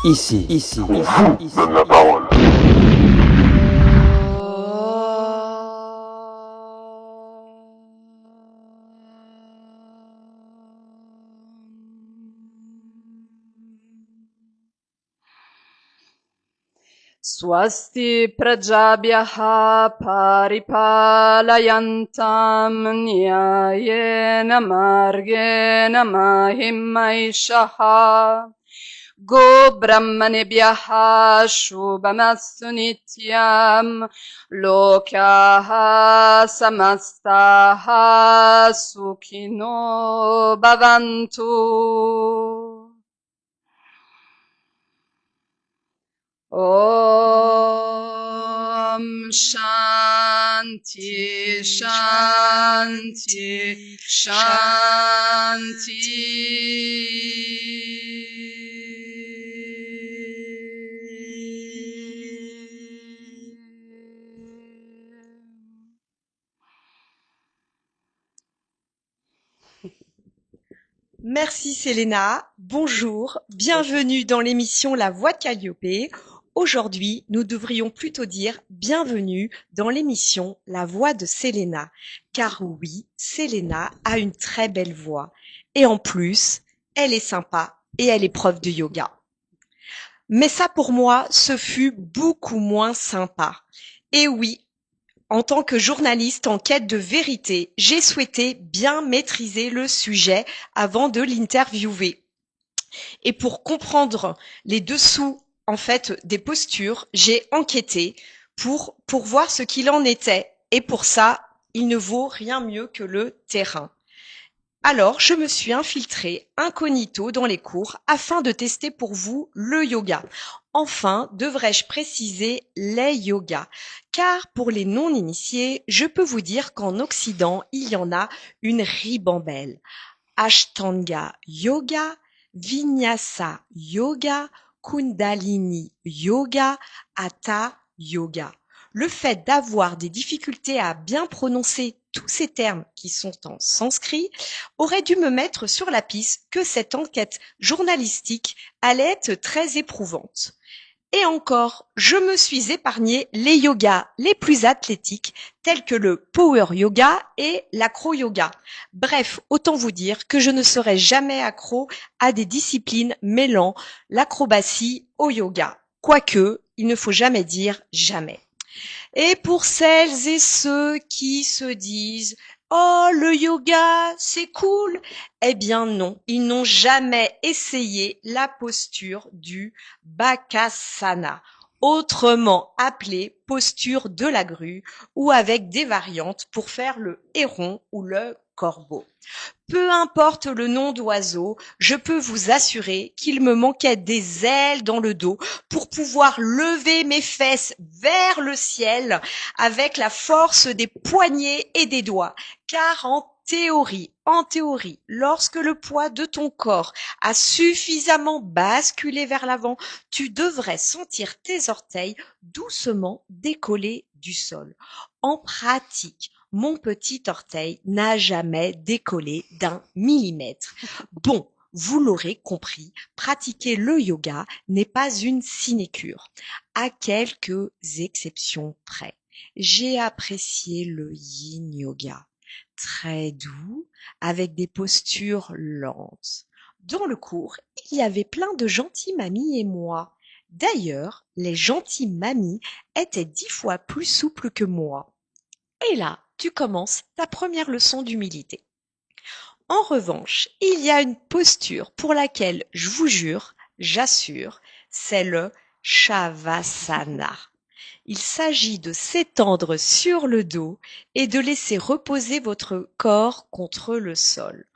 Donne la parole. Swasti prajabhyaha paripalayantam nyayena margena mahimaishaha Go brahmanebhyaha shubhamastu nityam lokaha samastaha sukhino bhavantu Om Shanti Shanti Merci Selena, bonjour, bienvenue dans l'émission La Voix de Calliope. Aujourd'hui, nous devrions plutôt dire bienvenue dans l'émission La Voix de Selena. Car oui, Selena a une très belle voix. Et en plus, elle est sympa et elle est prof de yoga. Mais ça pour moi, ce fut beaucoup moins sympa. Et oui, en tant que journaliste en quête de vérité, j'ai souhaité bien maîtriser le sujet avant de l'interviewer. Et pour comprendre les dessous, en fait, des postures, j'ai enquêté pour voir ce qu'il en était. Et pour ça, il ne vaut rien mieux que le terrain. Alors, je me suis infiltrée incognito dans les cours afin de tester pour vous le yoga. Enfin, devrais-je préciser les yogas? Car pour les non-initiés, je peux vous dire qu'en Occident, il y en a une ribambelle. Ashtanga yoga, Vinyasa yoga, Kundalini yoga, Hatha yoga. Le fait d'avoir des difficultés à bien prononcer tous ces termes qui sont en sanskrit aurait dû me mettre sur la piste que cette enquête journalistique allait être très éprouvante. Et encore, je me suis épargné les yogas les plus athlétiques tels que le power yoga et l'acro yoga. Bref, autant vous dire que je ne serai jamais accro à des disciplines mêlant l'acrobatie au yoga. Quoique, il ne faut jamais dire jamais. Et pour celles et ceux qui se disent oh, le yoga, c'est cool. Eh bien non, ils n'ont jamais essayé la posture du Bakasana, autrement appelée posture de la grue, ou avec des variantes pour faire le héron ou le corbeau. Peu importe le nom d'oiseau, je peux vous assurer qu'il me manquait des ailes dans le dos pour pouvoir lever mes fesses vers le ciel avec la force des poignets et des doigts. Car en théorie, lorsque le poids de ton corps a suffisamment basculé vers l'avant, tu devrais sentir tes orteils doucement décoller du sol. En pratique, mon petit orteil n'a jamais décollé d'1 millimètre. Bon, vous l'aurez compris, pratiquer le yoga n'est pas une sinécure, à quelques exceptions près. J'ai apprécié le yin yoga, très doux, avec des postures lentes. Dans le cours, il y avait plein de gentilles mamies et moi. D'ailleurs, les gentilles mamies étaient 10 fois plus souples que moi. Et là, tu commences ta première leçon d'humilité. En revanche, il y a une posture pour laquelle, je vous jure, j'assure, c'est le Shavasana. Il s'agit de s'étendre sur le dos et de laisser reposer votre corps contre le sol.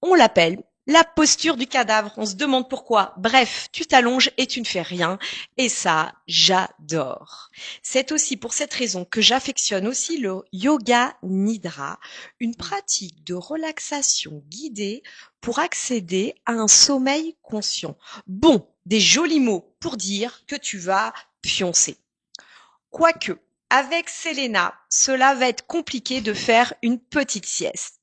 On l'appelle la posture du cadavre. On se demande pourquoi. Bref, tu t'allonges et tu ne fais rien. Et ça, j'adore. C'est aussi pour cette raison que j'affectionne aussi le yoga nidra, une pratique de relaxation guidée pour accéder à un sommeil conscient. Bon, des jolis mots pour dire que tu vas pioncer. Quoique, avec Selena, cela va être compliqué de faire une petite sieste.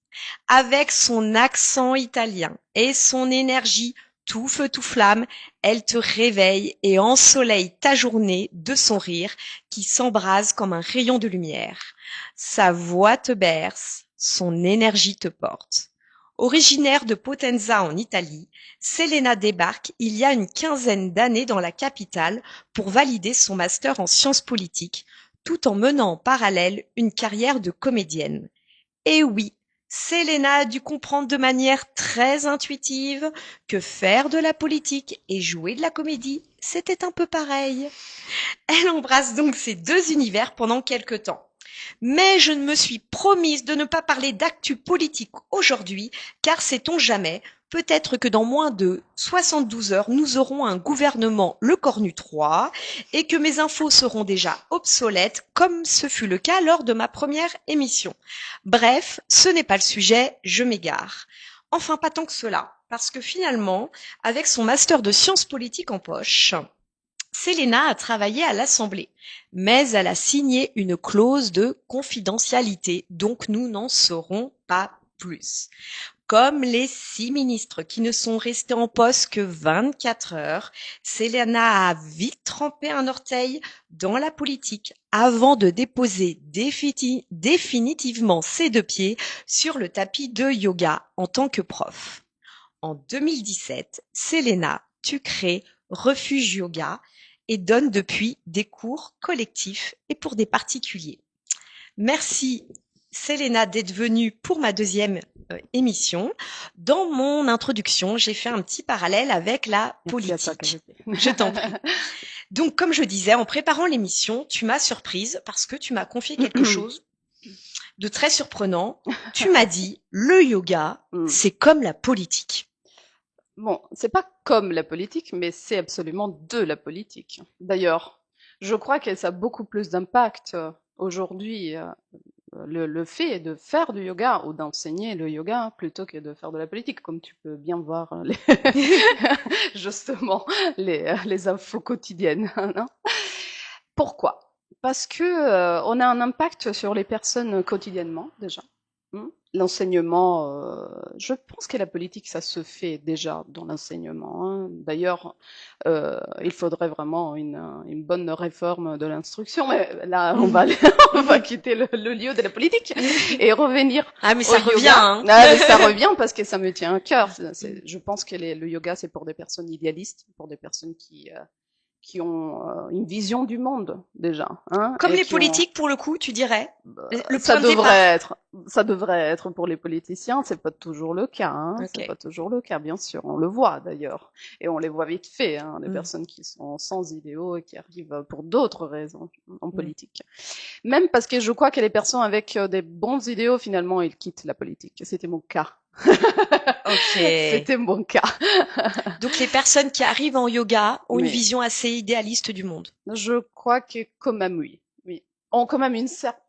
Avec son accent italien et son énergie Tout feu, tout flamme, elle te réveille et ensoleille ta journée de son rire qui s'embrase comme un rayon de lumière. Sa voix te berce, son énergie te porte. Originaire de Potenza en Italie, Selena débarque il y a une quinzaine d'années dans la capitale pour valider son master en sciences politiques, tout en menant en parallèle une carrière de comédienne. Et oui, Selena a dû comprendre de manière très intuitive que faire de la politique et jouer de la comédie, c'était un peu pareil. Elle embrasse donc ces deux univers pendant quelque temps. Mais je me suis promise de ne pas parler d'actu politique aujourd'hui, car sait-on jamais, peut-être que dans moins de 72 heures, nous aurons un gouvernement Le Cornu 3 et que mes infos seront déjà obsolètes, comme ce fut le cas lors de ma première émission. Bref, ce n'est pas le sujet, je m'égare. Enfin, pas tant que cela, parce que finalement, avec son master de sciences politiques en poche, Selena a travaillé à l'Assemblée, mais elle a signé une clause de confidentialité, donc nous n'en saurons pas plus. Comme les 6 ministres qui ne sont restés en poste que 24 heures, Selena a vite trempé un orteil dans la politique avant de déposer définitivement ses deux pieds sur le tapis de yoga en tant que prof. En 2017, Selena, tu crées Refuge Yoga et donne depuis des cours collectifs et pour des particuliers. Merci Selena d'être venue pour ma deuxième émission. Dans mon introduction, j'ai fait un petit parallèle avec la politique. Je t'en prie. Donc, comme je disais, en préparant l'émission, tu m'as surprise parce que tu m'as confié quelque chose de très surprenant. Tu m'as dit, le yoga, c'est comme la politique. Bon, c'est pas comme la politique, mais c'est absolument de la politique. D'ailleurs, je crois que ça a beaucoup plus d'impact aujourd'hui, le fait de faire du yoga ou d'enseigner le yoga plutôt que de faire de la politique, comme tu peux bien voir justement les infos quotidiennes. Non. Pourquoi? Parce que on a un impact sur les personnes quotidiennement déjà. L'enseignement, je pense que la politique, ça se fait déjà dans l'enseignement, hein. D'ailleurs, il faudrait vraiment une bonne réforme de l'instruction. Mais là, on va on va quitter le lieu de la politique et revenir Ah, mais ça au revient, yoga. hein. Ah, mais ça revient parce que ça me tient à cœur. Je pense que le yoga, c'est pour des personnes idéalistes, pour des personnes qui ont une vision du monde déjà, hein, Comme et les qui ont politiques, pour le coup, tu dirais? Le ça point de départ. devrait être, ça devrait être pour les politiciens. C'est pas toujours le cas, hein. Ok. C'est pas toujours le cas, bien sûr. On le voit d'ailleurs, et on les voit vite fait, hein, les Mm. personnes qui sont sans idéaux et qui arrivent pour d'autres raisons en politique. Même parce que je crois que les personnes avec des bons idéaux, finalement, ils quittent la politique. C'était mon cas. Ok. C'était mon cas. Donc les personnes qui arrivent en yoga ont une Mais vision assez idéaliste du monde. je crois que quand même oui, oui, ont quand même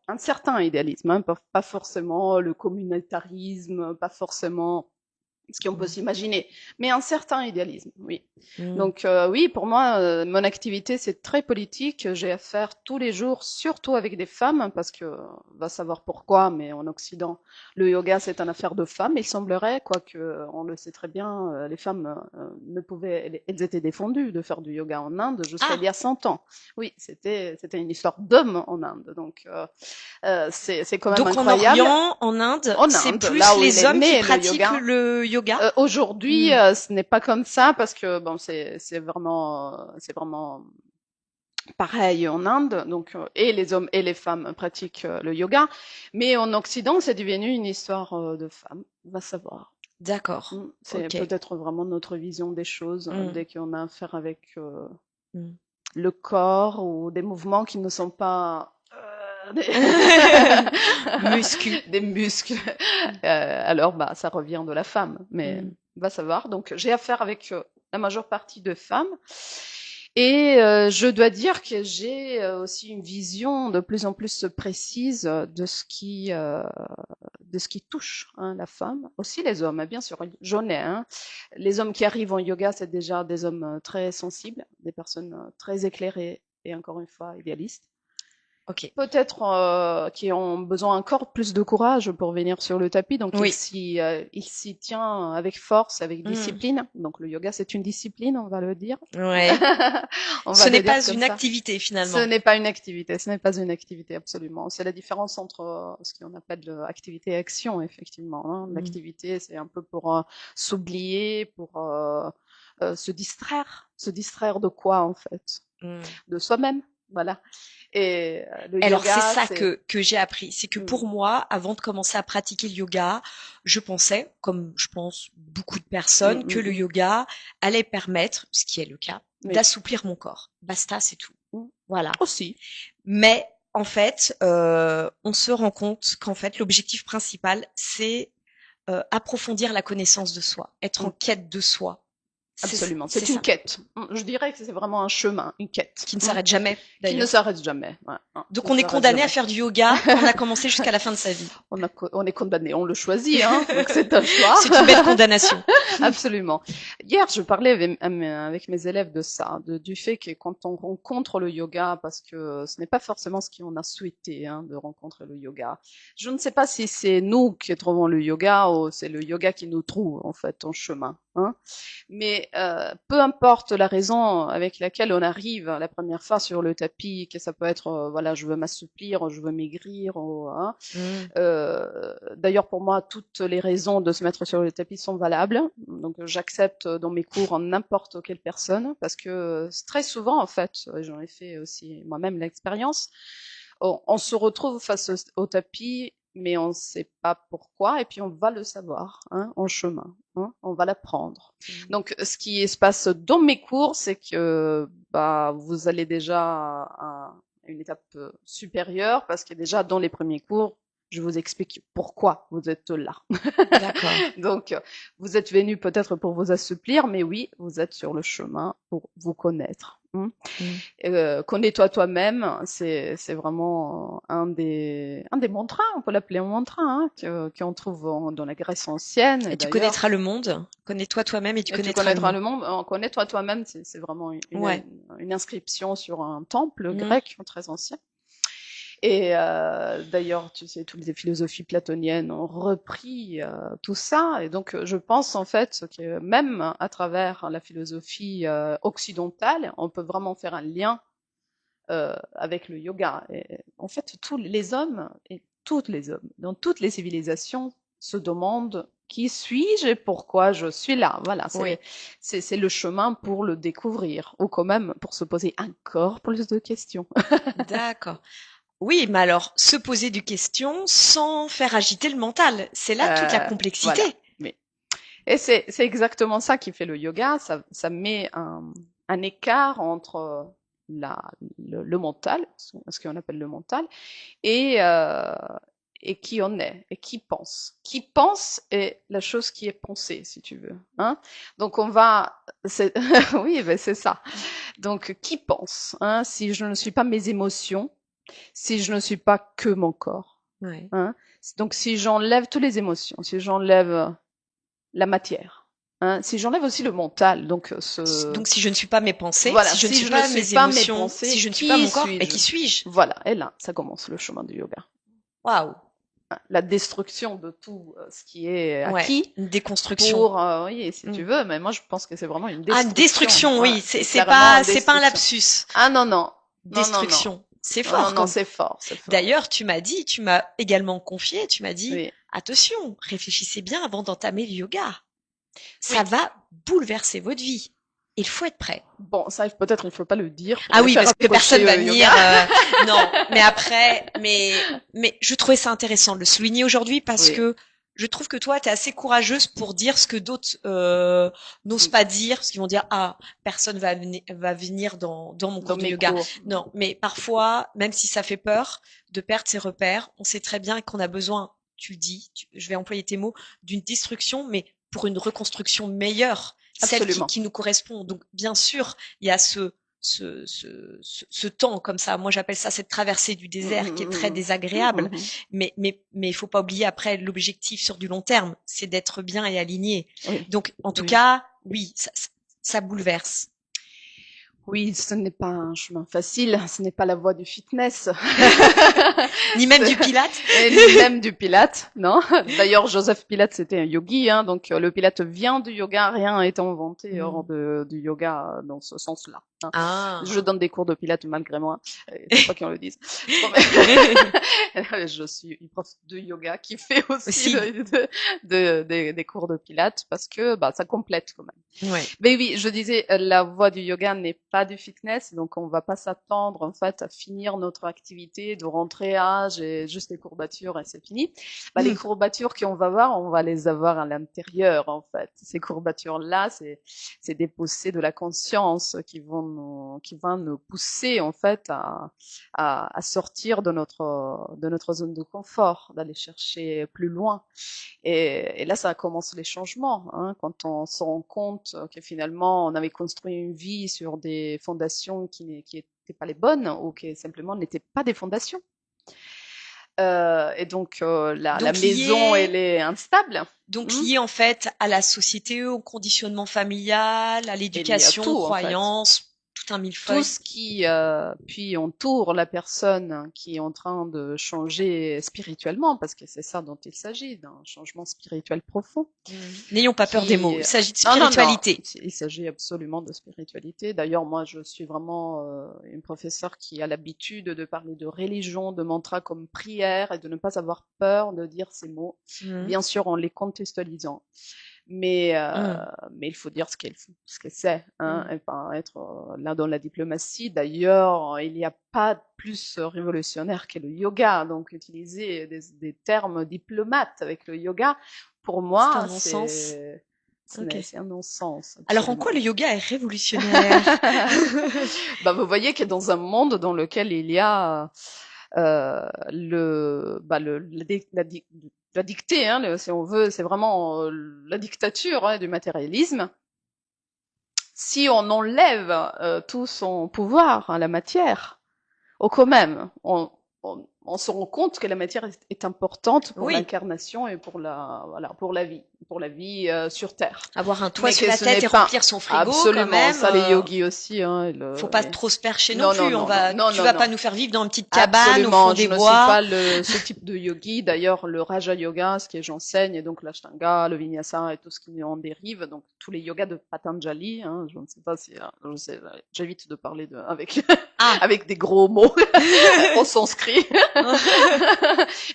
un certain idéalisme, hein, pas forcément le communautarisme, pas forcément ce qu'on peut s'imaginer, mais un certain idéalisme, oui. Donc oui, pour moi, mon activité, c'est très politique. J'ai affaire tous les jours, surtout avec des femmes, parce que, va savoir pourquoi, mais en Occident, le yoga, c'est une affaire de femmes, il semblerait, quoique on le sait très bien, les femmes ne pouvaient, elles étaient défendues de faire du yoga en Inde jusqu'à il y a 100 ans. Oui, c'était une histoire d'hommes en Inde, donc c'est quand même Donc en incroyable. Orient, en Inde, En c'est Inde, plus là où il les est hommes qui né, le pratiquent yoga. le yoga. Aujourd'hui, ce n'est pas comme ça parce que bon, c'est vraiment pareil en Inde. Donc, et les hommes et les femmes pratiquent le yoga, mais en Occident, c'est devenu une histoire de femmes. On va savoir. D'accord. C'est Ok. peut-être vraiment notre vision des choses dès qu'on a affaire avec Mm. le corps ou des mouvements qui ne sont pas Muscu. des muscles. Alors, bah, ça revient de la femme, mais va savoir. Donc, j'ai affaire avec la majeure partie de femmes. Et je dois dire que j'ai aussi une vision de plus en plus précise de ce qui touche hein, la femme, aussi les hommes, hein, bien sûr, j'en ai. Hein. Les hommes qui arrivent en yoga, c'est déjà des hommes très sensibles, des personnes très éclairées et encore une fois idéalistes. Ok. Peut-être qui ont besoin encore plus de courage pour venir sur le tapis, donc Oui. il s'y tient avec force, avec Mm. discipline. Donc le yoga, c'est une discipline, on va le dire. Ouais. On Ce va n'est le dire pas comme une ça. activité Ce finalement. n'est pas une activité, ce n'est pas une activité absolument. C'est la différence entre ce qu'on appelle activité et action, effectivement. Hein. Mm. L'activité, c'est un peu pour s'oublier, pour se distraire. Se distraire de quoi en fait? Mm. De soi-même, voilà. Et le Alors c'est yoga, ça c'est que j'ai appris, c'est que pour moi, avant de commencer à pratiquer le yoga, je pensais, comme je pense beaucoup de personnes, que le yoga allait permettre, ce qui est le cas, oui. d'assouplir mon corps. Basta, c'est tout. Voilà. Aussi. Mais en fait, on se rend compte qu'en fait, l'objectif principal, c'est approfondir la connaissance de soi, être en quête de soi. Absolument. C'est C'est une ça. quête. Je dirais que c'est vraiment un chemin, une quête. Qui ne s'arrête jamais, Qui ne d'ailleurs. s'arrête jamais. Ouais, Donc qui ne on est s'arrête condamné à jamais. faire du yoga quand on a commencé jusqu'à la fin de sa vie. On est condamné, on le choisit, hein. Donc c'est un choix. C'est une belle condamnation. Absolument. Hier, je parlais avec mes élèves de ça, du fait que quand on rencontre le yoga, parce que ce n'est pas forcément ce qu'on a souhaité, hein, de rencontrer le yoga. Je ne sais pas si c'est nous qui trouvons le yoga ou c'est le yoga qui nous trouve en fait en chemin. Hein. Mais peu importe la raison avec laquelle on arrive la première fois sur le tapis, que ça peut être voilà, je veux m'assouplir, je veux maigrir, ou, hein. D'ailleurs pour moi toutes les raisons de se mettre sur le tapis sont valables. Donc j'accepte dans mes cours en n'importe quelle personne parce que très souvent en fait, j'en ai fait aussi moi-même l'expérience, on se retrouve face au tapis mais on ne sait pas pourquoi, et puis on va le savoir hein, en chemin, hein, on va l'apprendre. Donc, ce qui se passe dans mes cours, c'est que bah, vous allez déjà à une étape supérieure, parce que déjà dans les premiers cours, je vous explique pourquoi vous êtes là. D'accord. Donc, vous êtes venu peut-être pour vous assouplir, mais oui, vous êtes sur le chemin pour vous connaître. Connais-toi toi-même, c'est vraiment un des mantras, on peut l'appeler un mantra, hein, qu'on trouve dans la Grèce ancienne. Et tu connaîtras le monde. Connais-toi toi-même et tu connaîtras le monde. Connais-toi toi-même, c'est vraiment Ouais. une inscription sur un temple grec très ancien. Et d'ailleurs, tu sais, toutes les philosophies platoniennes ont repris tout ça. Et donc, je pense en fait que même à travers la philosophie occidentale, on peut vraiment faire un lien avec le yoga. Et, en fait, tous les hommes et toutes les hommes, dans toutes les civilisations, se demandent qui suis-je et pourquoi je suis là. Voilà, c'est le chemin pour le découvrir, ou quand même pour se poser encore plus de questions. D'accord. Oui, mais alors, se poser des questions sans faire agiter le mental, c'est là toute la complexité. Voilà. Mais, et c'est exactement ça qui fait le yoga, ça met un écart entre le mental, ce qu'on appelle le mental, et qui on est, et qui pense. Qui pense est la chose qui est pensée, si tu veux. Hein. Donc on va... oui, ben c'est ça. Donc qui pense hein, si je ne suis pas mes émotions, si je ne suis pas que mon corps. Ouais. Hein. Donc si j'enlève toutes les émotions, si j'enlève la matière, hein, si j'enlève aussi le mental, donc si je ne suis pas mes pensées, voilà, si je ne suis pas mes émotions, pensées, si je ne suis pas mon corps, mais qui suis-je? Voilà, et là, ça commence le chemin du yoga. Waouh! La destruction de tout ce qui est acquis. Une déconstruction. Pour, oui, si tu veux, mais moi je pense que c'est vraiment une destruction. Ah, une destruction, oui, c'est pas un lapsus. Ah non, non. Destruction. Non, non. C'est fort. Non, c'est fort, c'est fort. D'ailleurs, tu m'as également confié, tu m'as dit, attention, réfléchissez bien avant d'entamer le yoga. Ça va bouleverser votre vie. Il faut être prêt. Bon, ça, peut-être, il faut pas le dire. Ah oui, parce que personne va venir. Non, mais après, mais je trouvais ça intéressant de le souligner aujourd'hui parce que je trouve que toi, tu es assez courageuse pour dire ce que d'autres n'osent pas dire, parce qu'ils vont dire ah, personne va venir dans mon cours de yoga. Non, mais parfois, même si ça fait peur de perdre ses repères, on sait très bien qu'on a besoin, tu le dis, je vais employer tes mots, d'une destruction, mais pour une reconstruction meilleure, celle qui nous correspond. Donc, bien sûr, il y a ce temps comme ça. Moi, j'appelle ça cette traversée du désert qui est très désagréable. Mais il faut pas oublier après l'objectif sur du long terme, c'est d'être bien et aligné. Donc, en tout cas, oui, ça bouleverse. Oui, ce n'est pas un chemin facile, ce n'est pas la voie du fitness. Ni même du Pilate. Et ni même du Pilate, non. D'ailleurs, Joseph Pilate, c'était un yogi, hein, donc le Pilate vient du yoga, rien n'a été inventé hors du yoga dans ce sens-là. Hein. Je Ah. donne des cours de Pilate malgré moi, c'est pas qu'on le dise. Je suis une prof de yoga qui fait aussi des cours de Pilate parce que bah, ça complète quand même. Ouais. Mais oui, je disais, la voie du yoga n'est pas du fitness, donc on va pas s'attendre en fait à finir notre activité, de rentrer à j'ai juste des courbatures et c'est fini. Bah, les courbatures qu'on va voir, on va les avoir à l'intérieur en fait. Ces courbatures-là, c'est des poussées de la conscience qui vont nous pousser en fait à sortir de notre zone de confort, d'aller chercher plus loin. Et là, ça commence les changements, hein, quand on se rend compte que finalement, on avait construit une vie sur des fondations qui n'étaient pas les bonnes ou qui simplement n'étaient pas des fondations. Et donc, la maison, elle est instable. Donc lié en fait à la société, au conditionnement familial, à l'éducation, aux croyances. En fait. Tout un millefeuille. Tout ce qui puis entoure la personne qui est en train de changer spirituellement, parce que c'est ça dont il s'agit, d'un changement spirituel profond. N'ayons pas peur des mots, il s'agit de spiritualité. Non. Il s'agit absolument de spiritualité. D'ailleurs, moi, je suis vraiment une professeure qui a l'habitude de parler de religion, de mantra comme prière, et de ne pas avoir peur de dire ces mots, bien sûr en les contextualisant. Mais il faut dire ce que c'est, hein, et pas être là dans la diplomatie. D'ailleurs, il n'y a pas plus révolutionnaire que le yoga. Donc, utiliser des termes diplomates avec le yoga, pour moi, c'est un non-sens. Alors, en quoi le yoga est révolutionnaire? Bah, vous voyez que dans un monde dans lequel il y a la dictée, hein, si on veut, c'est vraiment la dictature hein, du matérialisme. Si on enlève tout son pouvoir à la matière, quand même, on se rend compte que la matière est importante pour l'incarnation et pour la vie sur Terre. Avoir un toit sur la tête et remplir son frigo, absolument, quand même. Ça, les yogis aussi. Hein, faut pas trop se percher non plus. Tu vas pas nous faire vivre dans une petite cabane absolument, au fond des bois. Je ne suis pas ce type de yogi. D'ailleurs, le Raja Yoga, ce que j'enseigne, et donc l'Ashtanga, le Vinyasa et tout ce qui en dérive, donc tous les yogas de Patanjali. Hein, je ne sais pas si, j'évite de parler avec des gros mots en sanskrit.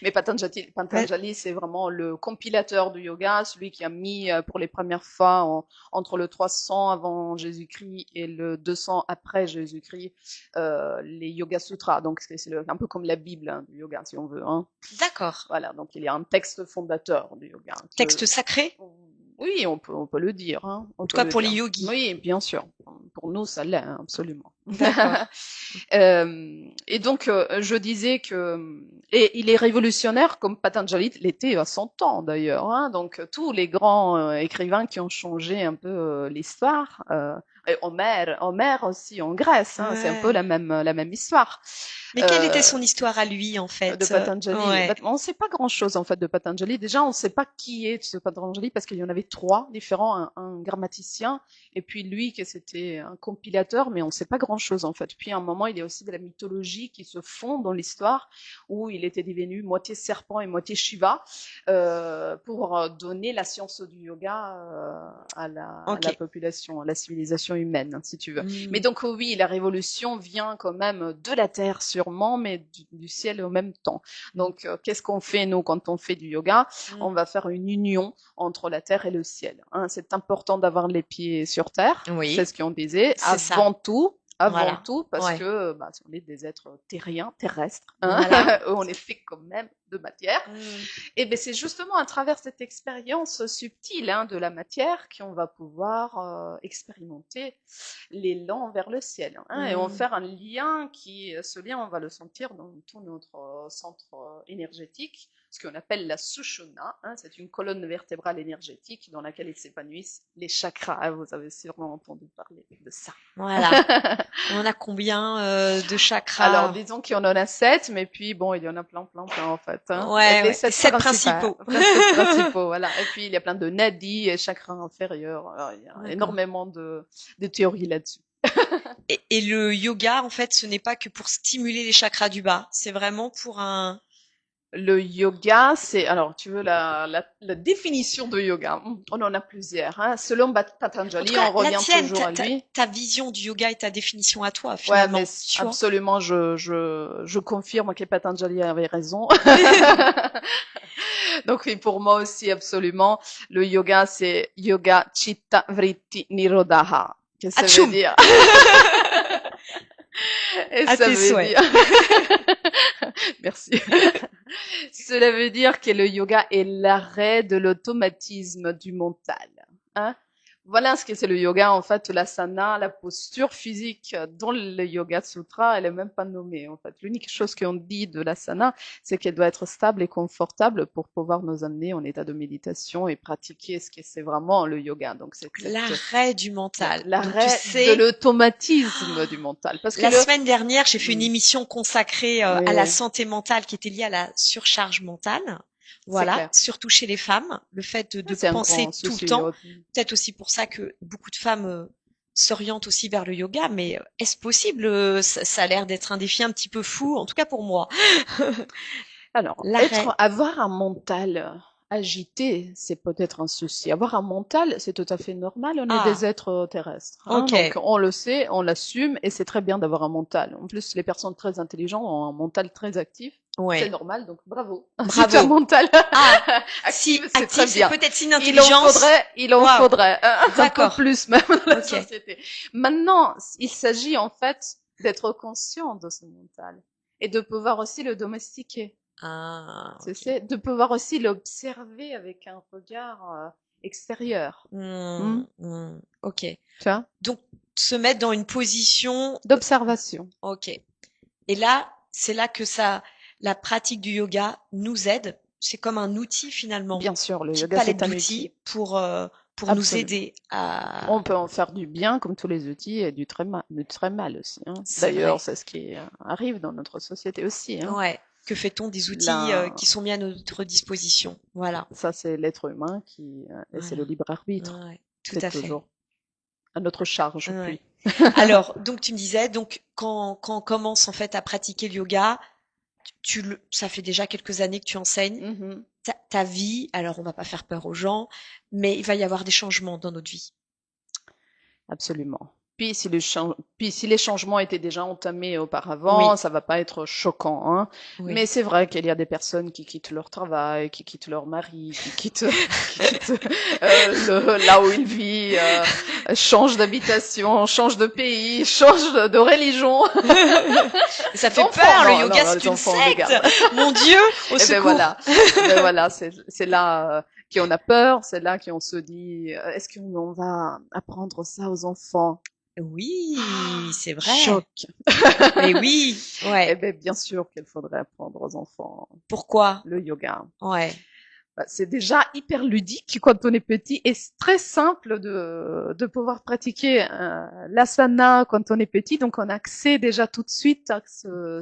Mais Patanjali, c'est vraiment le compilateur du yoga, celui qui a mis pour les premières fois entre le 300 avant Jésus-Christ et le 200 après Jésus-Christ les Yoga Sutras. Donc c'est un peu comme la Bible hein, du yoga, si on veut. Hein. D'accord. Voilà, donc il y a un texte fondateur du yoga. Texte sacré? Oui, on peut le dire. Hein. En tout cas pour les yogis. Oui, bien sûr. Pour nous, ça l'est, hein, absolument. Et donc, je disais que il est révolutionnaire comme Patanjali l'était à 100 ans d'ailleurs. Hein, donc, tous les grands écrivains qui ont changé un peu l'histoire, et Homère aussi en Grèce, hein, c'est un peu la même histoire. Mais quelle était son histoire à lui, en fait? De Patanjali. On ne sait pas grand-chose, en fait, de Patanjali. Déjà, on ne sait pas qui est ce Patanjali parce qu'il y en avait 3 différents, un grammaticien, et puis lui, que c'était un compilateur, mais on ne sait pas grand-chose, en fait. Puis, à un moment, il y a aussi de la mythologie qui se fond dans l'histoire, où il était devenu moitié serpent et moitié Shiva, pour donner la science du yoga à la population, à la civilisation humaine, si tu veux. Mais donc, oui, la révolution vient quand même de la Terre, sûrement, mais du ciel au même temps. Donc, qu'est-ce qu'on fait, nous, quand on fait du yoga? On va faire une union entre la terre et le ciel. Hein, c'est important d'avoir les pieds sur terre. Oui. C'est ce qu'on disait. Avant tout, parce que on est des êtres terriens, terrestres. Hein, on est fait quand même de matière. Et ben c'est justement à travers cette expérience subtile hein, de la matière qu'on va pouvoir expérimenter l'élan vers le ciel. Hein, et on va faire un lien ce lien, on va le sentir dans tout notre centre énergétique, ce qu'on appelle la Sushumna. Hein, c'est une colonne vertébrale énergétique dans laquelle s'épanouissent les chakras. Vous avez sûrement entendu parler de ça. Voilà. On en a combien de chakras? Alors, disons qu'il y en a 7, mais puis bon, il y en a plein en fait. Hein. Ouais, les 7 principaux. Voilà. Et puis, il y a plein de nadis et chakras inférieurs. Alors, il y a énormément de théories là-dessus. Et le yoga, en fait, ce n'est pas que pour stimuler les chakras du bas. C'est vraiment pour un... Le yoga, c'est alors tu veux la définition de yoga. On en a plusieurs. Hein. Selon En tout Patanjali, cas, on la revient tienne, toujours à lui. ta vision du yoga et ta définition à toi, Ouais, mais finalement. Tu vois? absolument, je confirme que Patanjali avait raison. Donc oui, pour moi aussi, absolument, le yoga, c'est yoga chitta vritti nirodha. Qu'est-ce que ça veut Atchoum! dire? Et À ça tes veut souhaits. dire, merci. Cela veut dire que le yoga est l'arrêt de l'automatisme du mental. Hein? Voilà ce que c'est le yoga, en fait, l'asana, la posture physique dans le Yoga Sutra, elle est même pas nommée, en fait. L'unique chose qu'on dit de l'asana, c'est qu'elle doit être stable et confortable pour pouvoir nous amener en état de méditation et pratiquer ce que c'est vraiment le yoga. Donc, c'est L'arrêt du mental. Donc, tu l'arrêt de sais, l'automatisme du mental. Parce que la semaine dernière, j'ai fait une Hmm. émission consacrée à la Oui, santé mentale qui était liée à la surcharge mentale. c'est Voilà, clair. surtout chez les femmes, le fait de C'est un penser grand tout le souci. temps. Peut-être aussi pour ça que beaucoup de femmes s'orientent aussi vers le yoga, mais est-ce possible? Ça a l'air d'être un défi un petit peu fou, en tout cas pour moi. Alors, L'arrêt. avoir un mental agité, c'est peut-être un souci. Avoir un mental, c'est tout à fait normal. On est des Ah, êtres terrestres, hein, ok. donc on le sait, on l'assume, et c'est très bien d'avoir un mental. En plus, les personnes très intelligentes ont un mental très actif. C'est Ouais. normal, donc bravo. Si tu as un Bravo. mental Ah, actif, si c'est très actif, c'est bien. peut-être si une intelligence. Il en Waouh. faudrait un peu D'accord. plus même dans la Ok. société. Maintenant, il s'agit en fait d'être conscient de ce mental et de pouvoir aussi le domestiquer. Ah, Tu ok. sais, de pouvoir aussi l'observer avec un regard extérieur. Hmm, Ok. tu vois, Donc, se mettre dans une position. d'observation. Ok. Et là, c'est là que la pratique du yoga nous aide. C'est comme un outil finalement, Bien sûr, le petite yoga, palette c'est un outil. d'outils pour nous Absolument. aider à. On peut en faire du bien comme tous les outils et du très mal aussi. Hein. C'est D'ailleurs, vrai. c'est ce qui arrive dans notre société aussi. Hein. Ouais. Que fait-on des outils Là, qui sont mis à notre disposition? Voilà. ça, c'est l'être humain et c'est Voilà. le libre arbitre. Ouais. Tout C'est à fait. toujours à notre charge, Ouais. puis. Alors, donc tu me disais, donc quand on commence en fait à pratiquer le yoga, ça fait déjà quelques années que tu enseignes. Mhm. Ta vie, alors on va pas faire peur aux gens, mais il va y avoir des changements dans notre vie. Absolument. Puis si les changements étaient déjà entamés auparavant, Oui, ça va pas être choquant, hein. oui. Mais c'est vrai qu'il y a des personnes qui quittent leur travail, qui quittent leur mari, qui quittent là où ils vivent, changent d'habitation, changent de pays, changent de religion. Ça Les fait enfants, peur, le non, yoga, non, c'est les une enfants, on les secte. garde. Mon Dieu, au Et ben secours. voilà, ben voilà, c'est là qu'on a peur, c'est là qu'on se dit, est-ce qu'on va apprendre ça aux enfants? Oui, c'est vrai. Choc. Mais oui, Eh ouais. ben, bien sûr qu'il faudrait apprendre aux enfants Pourquoi? le yoga. Ouais. Bah, c'est déjà hyper ludique quand on est petit et c'est très simple de pouvoir pratiquer l'asana quand on est petit. Donc on a accès déjà tout de suite à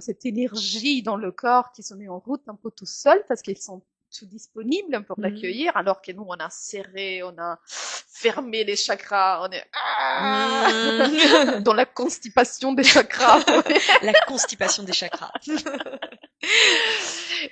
cette énergie dans le corps qui se met en route un peu tout seul parce qu'ils sont tout disponibles pour Mhm. l'accueillir alors que nous on a serré, on a fermé les chakras, on est Mhm. dans la constipation des chakras. La constipation des chakras.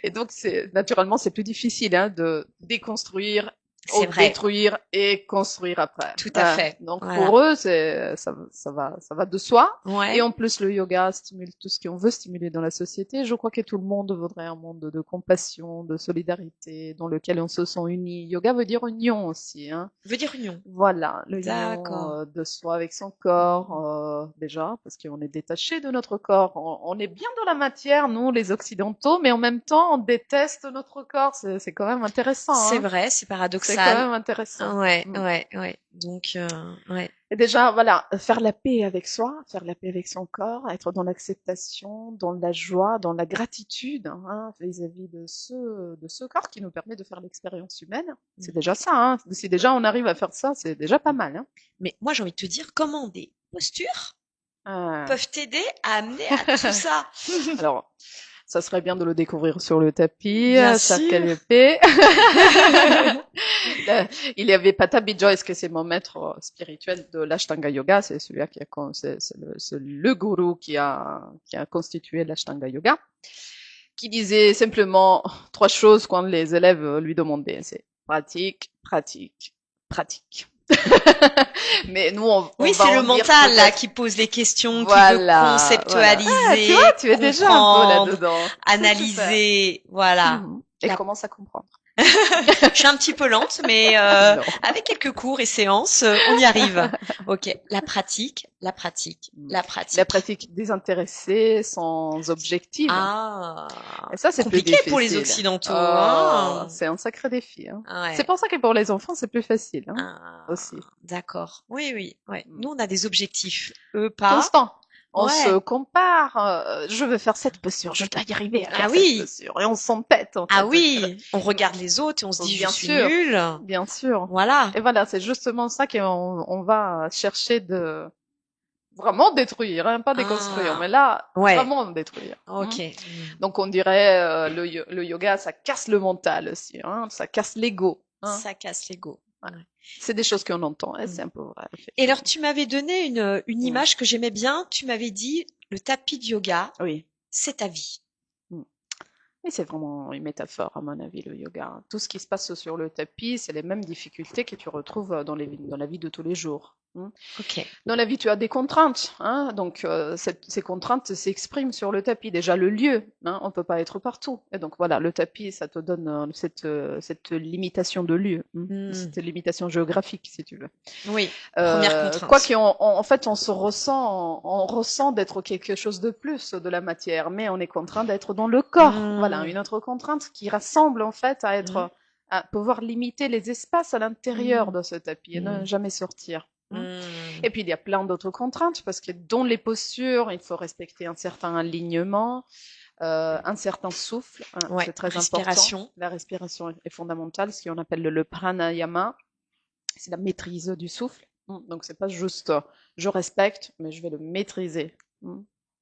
Et donc, naturellement, c'est plus difficile hein, de déconstruire, C'est vrai, détruire et construire après. tout à fait. Donc, Voilà. pour eux, ça va de soi. Et Ouais. en plus, le yoga stimule tout ce qu'on veut stimuler dans la société. Je crois que tout le monde voudrait un monde de compassion, de solidarité, dans lequel on se sent uni. Yoga veut dire union aussi. Hein. Veut dire union. Voilà, l'union D'accord. de soi avec son corps, déjà, parce qu'on est détaché de notre corps. On est bien dans la matière, nous, les Occidentaux, mais en même temps, on déteste notre corps. C'est quand même intéressant, C'est hein. vrai, c'est C'est quand paradoxal. même intéressant. Ouais, Mm. ouais, ouais. Donc, ouais. Et déjà, voilà, faire la paix avec soi, faire la paix avec son corps, être dans l'acceptation, dans la joie, dans la gratitude hein, vis-à-vis de ce corps qui nous permet de faire l'expérience humaine. C'est Mhm. déjà ça. Hein. Si déjà on arrive à faire ça, c'est déjà pas mal. Hein. Mais moi, j'ai envie de te dire comment des postures Euh, peuvent t'aider à amener à tout ça. Alors, Ça serait bien de le découvrir sur le tapis, Bien cher sûr. Calliope. Il y avait Patabi Joyce, que c'est mon maître spirituel de l'Ashtanga Yoga. C'est celui qui a, c'est le gourou qui a constitué l'Ashtanga Yoga, qui disait simplement 3 choses quand les élèves lui demandaient. C'est pratique, pratique, pratique. Mais nous, on Oui, va c'est le en dire mental là peut-être. qui pose les questions, qui veut Voilà, voilà. Ah, tu conceptualiser, vois, tu es déjà un peu comprendre, là-dedans. C'est super. analyser. Voilà. Et La- commence à comprendre. Je suis un petit peu lente, mais Non. avec quelques cours et séances, on y arrive. Ok. La pratique, la pratique, la La pratique. pratique désintéressée, sans objectif. Ah, Et ça, c'est plus compliqué pour les difficile. Occidentaux, Oh, hein. c'est un sacré défi. Hein. C'est Ouais. pour ça que pour les enfants, c'est plus facile hein, Ah, aussi. d'accord. Oui, oui, ouais. Mm. Nous, on a des objectifs, eux pas. Constant. On se Ouais. compare. Je veux faire cette posture, je dois y arriver à Ah faire cette oui. posture. Et on s'entête, en Ah fait. oui. On regarde les autres et on se dit, je Bien suis sûr, nulle. bien sûr. Voilà. Et voilà, c'est justement ça qu'on va chercher de vraiment détruire, hein, pas déconstruire, Ah, mais là, ouais. vraiment détruire. Ok. Donc on dirait le yoga, ça casse le mental aussi, hein, ça casse l'ego. Hein. Ça casse l'ego. Ouais. Ouais. C'est des choses qu'on entend, hein, Mm. c'est un peu vrai, Et alors, effectivement. tu m'avais donné une Mm. image que j'aimais bien. Tu m'avais dit, le tapis de yoga, Oui. c'est ta vie. Mm. Et c'est vraiment une métaphore, à mon avis, le yoga. Tout ce qui se passe sur le tapis, c'est les mêmes difficultés que tu retrouves dans la vie de tous les jours. Hein. Ok. Dans la vie, tu as des contraintes, hein, donc ces contraintes s'expriment sur le tapis. Déjà le lieu, hein, on peut pas être partout. Et donc voilà, le tapis, ça te donne cette limitation de lieu, hein, Mm. cette limitation géographique, si tu veux. Oui. Première Quoi contrainte. en fait, on ressent d'être quelque chose de plus de la matière, mais on est contraint d'être dans le corps. Voilà, Mm. une autre contrainte qui rassemble en fait à Mm. être, à pouvoir limiter les espaces à l'intérieur Mm. de ce tapis et ne Mm. jamais sortir. Hein. Mm. Et puis il y a plein d'autres contraintes parce que dans les postures, il faut respecter un certain alignement, un certain souffle, hein, Ouais. c'est très important. Respiration. La respiration est fondamentale, ce qu'on appelle le pranayama, c'est la maîtrise du souffle. Donc c'est pas juste je respecte, mais je vais le maîtriser.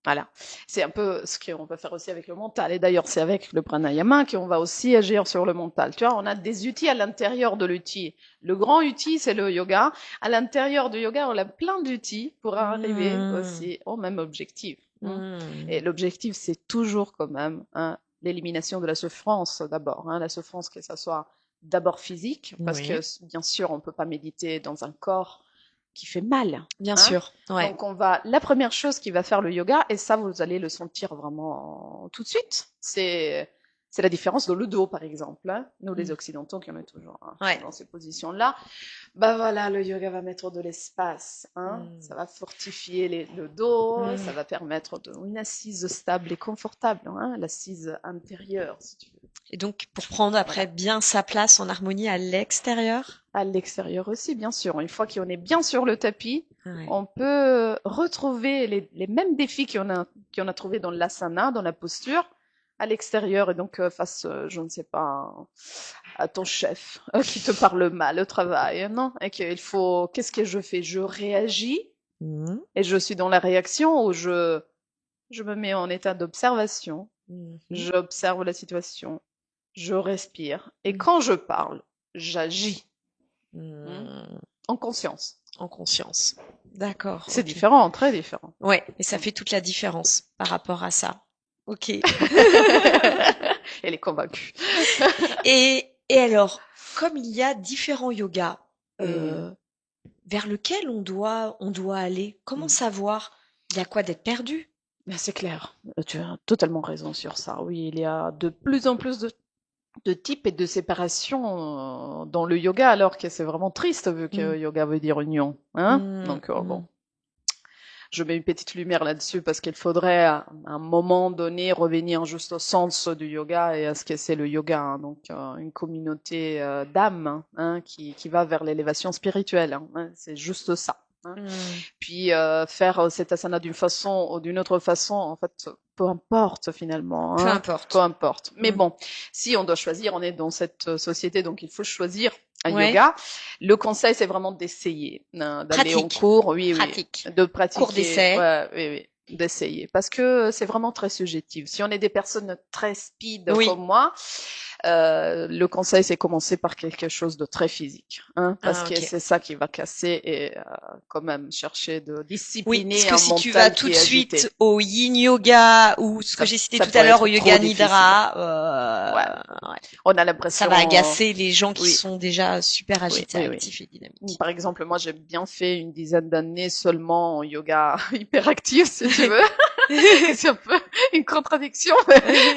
Voilà. C'est un peu ce qu'on peut faire aussi avec le mental. Et d'ailleurs, c'est avec le pranayama qu'on va aussi agir sur le mental. Tu vois, on a des outils à l'intérieur de l'outil. Le grand outil, c'est le yoga. À l'intérieur du yoga, on a plein d'outils pour arriver aussi au même objectif. Et l'objectif, c'est toujours quand même hein, l'élimination de la souffrance d'abord. Hein, la souffrance, que ça soit d'abord physique, parce Oui. que bien sûr, on peut pas méditer dans un corps qui fait mal. Bien Hein. sûr. Ouais. Donc la première chose qui va faire le yoga, et ça vous allez le sentir vraiment tout de suite, c'est la différence dans le dos par exemple. Hein. Nous les occidentaux qui on est toujours hein, Ouais. dans ces positions-là, bah voilà, le yoga va mettre de l'espace. Hein. Ça va fortifier le dos, ça va permettre une assise stable et confortable, hein, l'assise intérieure si tu veux. Et donc, pour prendre après bien sa place en harmonie à l'extérieur. À l'extérieur aussi, bien sûr. Une fois qu'on est bien sur le tapis, Ouais. on peut retrouver les mêmes défis qu'on a trouvés dans l'asana, dans la posture, à l'extérieur et donc face, je ne sais pas, à ton chef qui te parle mal au travail, non? Et qu'il faut, qu'est-ce que je fais? Je réagis et je suis dans la réaction ou je me mets en état d'observation, j'observe la situation, je respire et quand je parle, j'agis. En conscience. En conscience. D'accord. C'est ok. différent, très différent. Ouais, et ça fait toute la différence par rapport à ça. Ok. Elle est convaincue. Et alors, comme il y a différents yogas vers lequel on doit aller, comment savoir? Il y a quoi d'être perdu? Ben, c'est clair, tu as totalement raison sur ça. Oui, il y a de plus en plus de types et de séparations dans le yoga, alors que c'est vraiment triste vu que yoga veut dire union. Hein. Donc bon, je mets une petite lumière là-dessus parce qu'il faudrait à un moment donné revenir juste au sens du yoga et à ce que c'est le yoga. Hein. Donc une communauté d'âmes hein, qui va vers l'élévation spirituelle. Hein. C'est juste ça. Hein. Puis faire cet asana d'une façon ou d'une autre façon, en fait, peu importe finalement. Peu Hein. importe. Peu importe. Mais bon, si on doit choisir, on est dans cette société, donc il faut choisir un Ouais. yoga. Le conseil, c'est vraiment d'essayer, hein, d'aller en Pratique. cours, oui, Pratique. oui, de pratiquer. Cours d'essai. Ouais, oui, oui. d'essayer parce que c'est vraiment très subjectif. Si on est des personnes très speed Oui. comme moi, le conseil c'est commencer par quelque chose de très physique, hein, parce Ah, que ok. c'est ça qui va casser et quand même chercher de Oui, parce discipliner que un si tu vas mental tout qui de est agité. suite au yin yoga ou ce que Ça, j'ai cité ça tout peut à l'heure au être trop yoga difficile. nidra, Ouais, ouais, on a ça va l'impression, agacer les gens qui oui, sont déjà super oui, agités, oui, oui. actifs et dynamiques. Par exemple, moi, j'ai bien fait une dizaine d'années seulement en yoga hyperactif, si tu veux. C'est un peu une contradiction,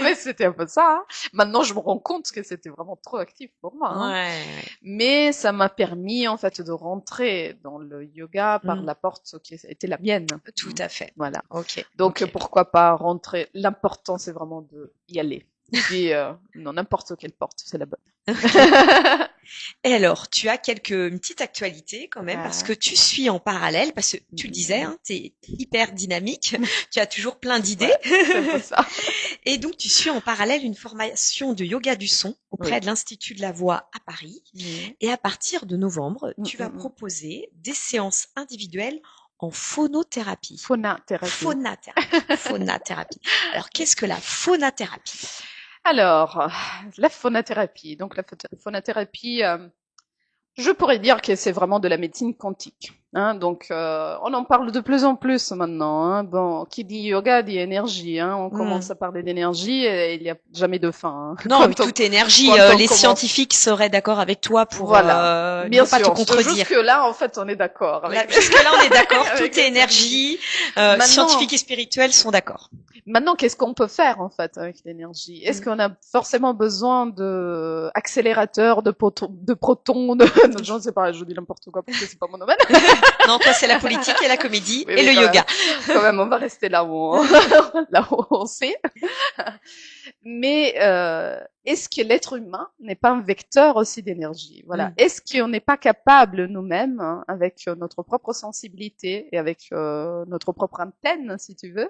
mais c'était un peu ça, hein. Maintenant, je me rends compte que c'était vraiment trop actif pour moi, hein. Ouais, Mais ça m'a permis, en fait, de rentrer dans le yoga par mm, la porte qui était la mienne. tout à fait. Voilà. Ok, Donc, ok. pourquoi pas rentrer? L'important, c'est vraiment de y aller. Puis, non, n'importe quelle porte, c'est la bonne. Et alors, tu as une petite actualité quand même, parce Ouais. que tu suis en parallèle, parce que tu le disais, Mhm. hein, tu es hyper dynamique, tu as toujours plein d'idées, Ouais, c'est un peu ça. et donc tu suis en parallèle une formation de yoga du son auprès Oui. de l'Institut de la Voix à Paris. Oui. Et à partir de novembre, Mm, tu vas mm, mm. proposer des séances individuelles en phonothérapie. Phonathérapie. Phonathérapie. Alors, qu'est-ce que la phonathérapie? Alors, la phonathérapie. Donc, la phonathérapie, je pourrais dire que c'est vraiment de la médecine quantique. Hein, donc, on en parle de plus en plus maintenant. Hein. Bon, qui dit yoga dit énergie. Hein. On Hmm. commence à parler d'énergie et il n'y a jamais de fin. Hein. Non, mais toute énergie, Quand on les commence, scientifiques seraient d'accord avec toi pour voilà. ne Bien pas te sûr. contredire. Jusque là, en fait, on est d'accord avec Jusque-là, on est d'accord, avec toute est les scientifiques. énergie, Maintenant, scientifiques et spirituels sont d'accord. Maintenant, qu'est-ce qu'on peut faire en fait avec l'énergie? Est-ce Mm. qu'on a forcément besoin de accélérateurs, de protons, je ne sais pas, je dis n'importe quoi parce que c'est pas mon domaine. Non, toi, c'est la politique et la comédie Oui, et oui, le yoga. quand même, on va rester là où là où on sait. Mais est-ce que l'être humain n'est pas un vecteur aussi d'énergie? Voilà. Mm. Est-ce qu'on n'est pas capable nous-mêmes, hein, avec notre propre sensibilité et avec notre propre antenne, si tu veux,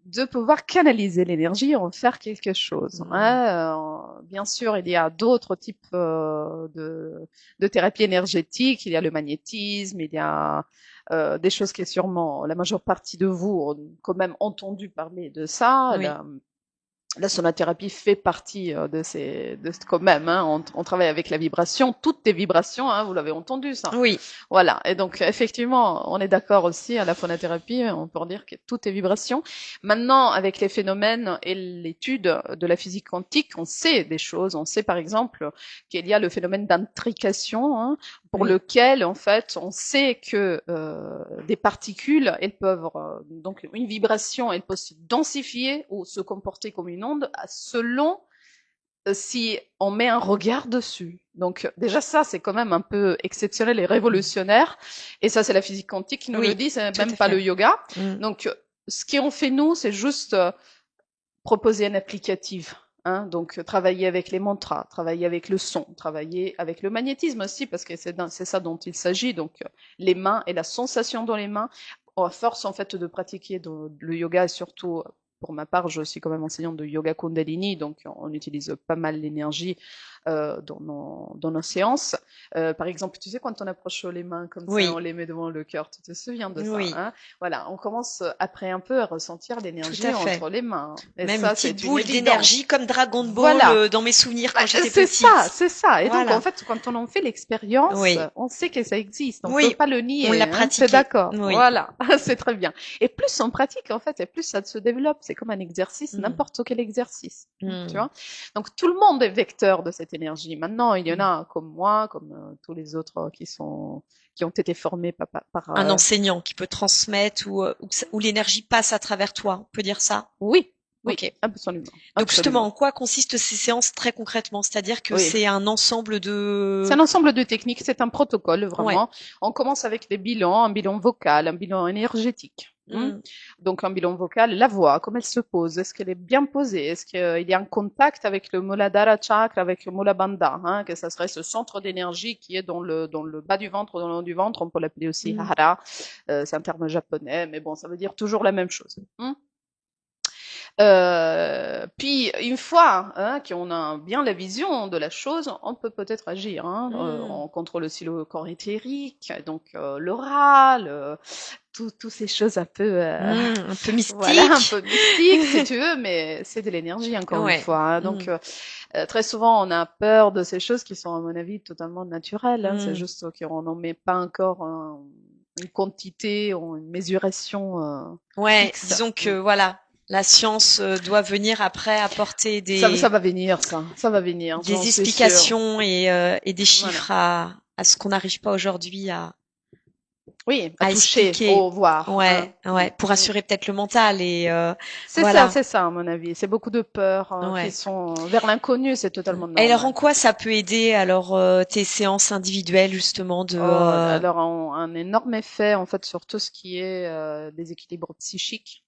de pouvoir canaliser l'énergie et en faire quelque chose. Mm. Hein. Bien sûr, il y a d'autres types de thérapie énergétique. Il y a le magnétisme, il y a des choses qui est sûrement la majeure partie de vous ont quand même entendu parler de ça. Oui. La sonothérapie fait partie quand même. Hein, on travaille avec la vibration, toutes les vibrations. Hein, vous l'avez entendu ça. Oui. Voilà. Et donc effectivement, on est d'accord aussi à la phonothérapie. On peut dire que tout est vibration. Maintenant, avec les phénomènes et l'étude de la physique quantique, on sait des choses. On sait par exemple qu'il y a le phénomène d'intrication, hein, pour Oui. lequel en fait on sait que des particules, elles peuvent donc une vibration, elle peut se densifier ou se comporter comme une onde selon si on met un regard dessus. Donc déjà ça, c'est quand même un peu exceptionnel et révolutionnaire. Et ça, c'est la physique quantique qui nous le Oui. dit, c'est Tout même à pas le fait. yoga. Mm. Donc ce qu'on fait nous, c'est juste proposer un applicatif. Hein, donc travailler avec les mantras, travailler avec le son, travailler avec le magnétisme aussi, parce que c'est ça dont il s'agit. Donc les mains et la sensation dans les mains, à force en fait de pratiquer le yoga, et surtout pour ma part, je suis quand même enseignante de yoga Kundalini, donc on utilise pas mal l'énergie dans nos séances. Par exemple, tu sais, quand on approche les mains comme ça, Oui. on les met devant le cœur, tu te souviens de ça, Oui. hein? Voilà, on commence après un peu à ressentir Tout l'énergie à fait. entre les mains. Et Même une ça, petite c'est une boule évidence. d'énergie comme Dragon Ball Voilà. dans mes souvenirs Bah, quand j'étais c'est petite. ça, c'est ça. Et donc, en Voilà. fait, quand on en fait l'expérience, Oui. on sait que ça existe. On peut Oui. pas le On nier, l'a hein. T'es pratiqué. d'accord? Oui. Voilà. C'est très bien. Et plus on pratique, en fait, et plus ça se développe. C'est comme un exercice, Mm. n'importe quel exercice. Tu Mm. vois? Donc, tout le monde est vecteur de cette énergie. Maintenant, il y en Mm. a comme moi, comme tous les autres qui ont été formés Un enseignant qui peut transmettre ou l'énergie passe à travers toi. On peut dire ça? oui, oui, Ok. absolument. Donc justement, en Absolument. quoi consistent ces séances très concrètement? C'est-à-dire que Oui. c'est un ensemble C'est un de... ensemble de techniques, c'est un protocole Ouais. vraiment. On commence avec des bilans, un bilan vocal, un bilan énergétique. Mm. Donc un bilan vocal, la voix, comment elle se pose, est-ce qu'elle est bien posée, est-ce qu'il y a un contact avec le Muladhara chakra, avec le Mulabandha, hein, que ça serait ce centre d'énergie qui est dans le bas du ventre, dans le haut du ventre, on peut l'appeler aussi Mm. hara, c'est un terme japonais, mais bon, ça veut dire toujours la même chose. Puis une fois hein, qu'on a bien la vision de la chose, on peut peut-être agir. Hein, Mm. on contrôle aussi le corps éthérique, donc l'oral, toutes ces choses un peu, Un peu mystique. voilà, un peu mystiques, si tu veux, mais c'est de l'énergie, encore une fois, hein. Donc, très souvent, on a peur de ces choses qui sont, à mon avis, totalement naturelles, hein. C'est juste qu'on n'en met pas encore une quantité ou une mesuration fixe. Disons que voilà, la science doit venir après apporter ça va venir, ça va venir. des explications et des chiffres à ce qu'on n'arrive pas aujourd'hui à toucher, expliquer. au voir. Ouais, pour assurer peut-être le mental et c'est ça, à mon avis. C'est beaucoup de peurs qui sont vers l'inconnu, c'est totalement normal. Et alors, en quoi ça peut aider alors tes séances individuelles justement de alors un énorme effet en fait sur tout ce qui est déséquilibre psychique.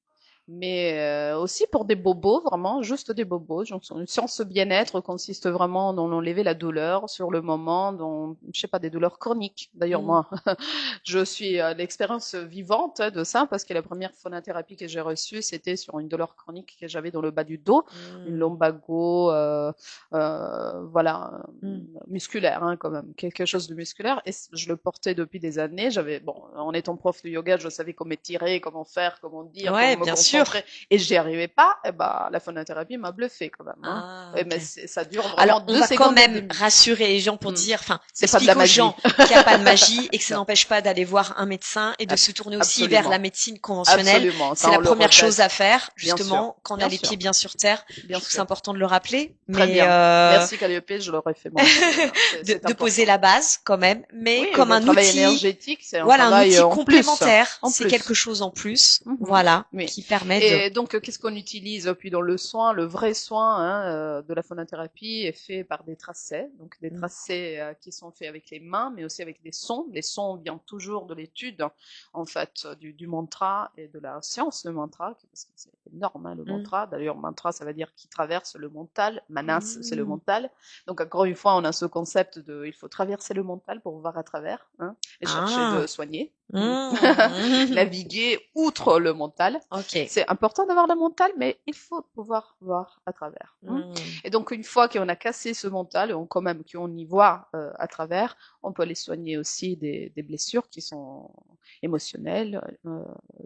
Mais aussi pour des bobos, vraiment, juste des bobos. Une séance bien-être consiste vraiment dans enlever la douleur sur le moment, dans, je sais pas, des douleurs chroniques. D'ailleurs, moi, je suis l'expérience vivante de ça, parce que la première phonothérapie que j'ai reçue, c'était sur une douleur chronique que j'avais dans le bas du dos, une lombago, voilà, musculaire, hein, quand même, quelque chose de musculaire. Et je le portais depuis des années. En étant prof de yoga, je savais comment étirer, comment faire, comment dire, comment me concentrer. Et j'y arrivais pas, et la phonothérapie m'a bluffé quand même. Hein. Mais ça dure vraiment alors, 2 secondes. On va quand même rassurer les gens pour dire, c'est pas de la magie. Aux gens qu'il n'y a pas de magie et que ça n'empêche pas d'aller voir un médecin et de se tourner aussi vers la médecine conventionnelle. C'est la première chose à faire, justement, quand on a les pieds bien sur terre. Je trouve que c'est important de le rappeler. Très bien. Merci Calliope, je l'aurais fait moi. de poser la base quand même, mais comme un travail outil énergétique, c'est un outil en complémentaire. Plus. C'est quelque chose en plus, voilà, qui permet Et donc, qu'est-ce qu'on utilise? Puis dans le soin, le vrai soin de la phonothérapie est fait par des tracés, donc des tracés qui sont faits avec les mains, mais aussi avec des sons. Les sons viennent toujours de l'étude, en fait, du mantra et de la science de mantra, parce que c'est énorme, hein, le mantra. D'ailleurs, mantra, ça veut dire qui traverse le mental. Manas, c'est le mental. Donc, encore une fois, on a ce concept il faut traverser le mental pour voir à travers, hein, et chercher de soigner. Naviguer outre le mental. C'est important d'avoir le mental, mais il faut pouvoir voir à travers. Et donc, une fois qu'on a cassé ce mental, quand même qu'on y voit à travers, on peut aller soigner aussi des blessures qui sont émotionnelles,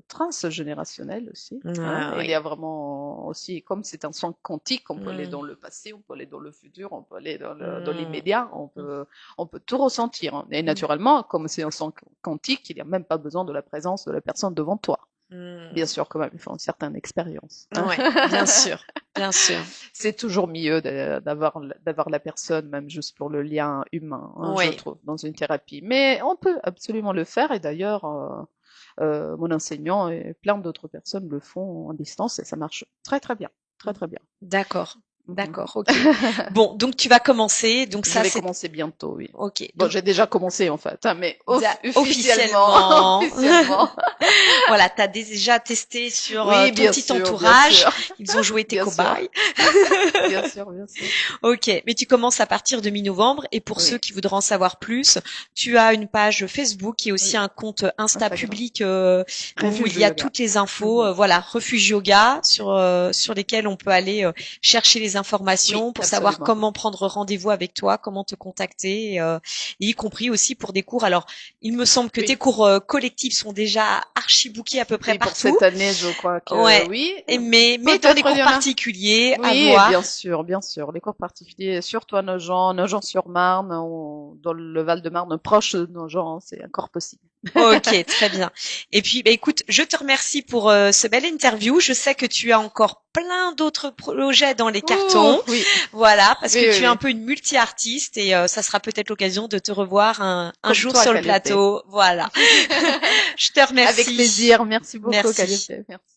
transgénérationnelles aussi. Il y a vraiment aussi, comme c'est un soin quantique, on peut aller dans le passé, on peut aller dans le futur, on peut aller dans l'immédiat, on peut tout ressentir. Et naturellement, comme c'est un soin quantique, il n'y a même pas besoin de la présence de la personne devant toi. Bien sûr, quand même, il faut une certaine expérience. Hein. Ouais, bien sûr, bien sûr. C'est toujours mieux d'avoir la personne, même juste pour le lien humain, hein, je trouve, dans une thérapie. Mais on peut absolument le faire, et d'ailleurs, mon enseignant et plein d'autres personnes le font en distance, et ça marche très très bien, très très bien. D'accord. D'accord, ok. Bon, donc tu vas commencer. Donc je vais commencer bientôt, oui. Ok. Bon, j'ai déjà commencé en fait, hein, mais officiellement. Voilà, t'as déjà testé sur ton petit entourage. Ils ont joué tes cobayes. Bien sûr, bien sûr. Ok, mais tu commences à partir de mi-novembre. Et pour ceux qui voudraient en savoir plus, tu as une page Facebook et aussi un compte Insta public où il y a toutes les infos. Voilà, Refuge Yoga sur lesquels on peut aller chercher les informations pour savoir comment prendre rendez-vous avec toi, comment te contacter, et y compris aussi pour des cours. Alors, il me semble que tes cours collectifs sont déjà archi-bookés à peu près partout. Pour cette année, je crois que oui. Mais dans des cours particuliers à voir. Bien sûr. Les cours particuliers, surtout à Nogent-sur-Marne, dans le Val-de-Marne, proche de Nogent, c'est encore possible. Ok, très bien. Et puis, écoute, je te remercie pour ce bel interview. Je sais que tu as encore plein d'autres projets dans les cartons. Voilà, parce que tu es un peu une multi-artiste et ça sera peut-être l'occasion de te revoir un jour sur le plateau. Voilà. Je te remercie. Avec plaisir. Merci beaucoup, Calliope. Merci.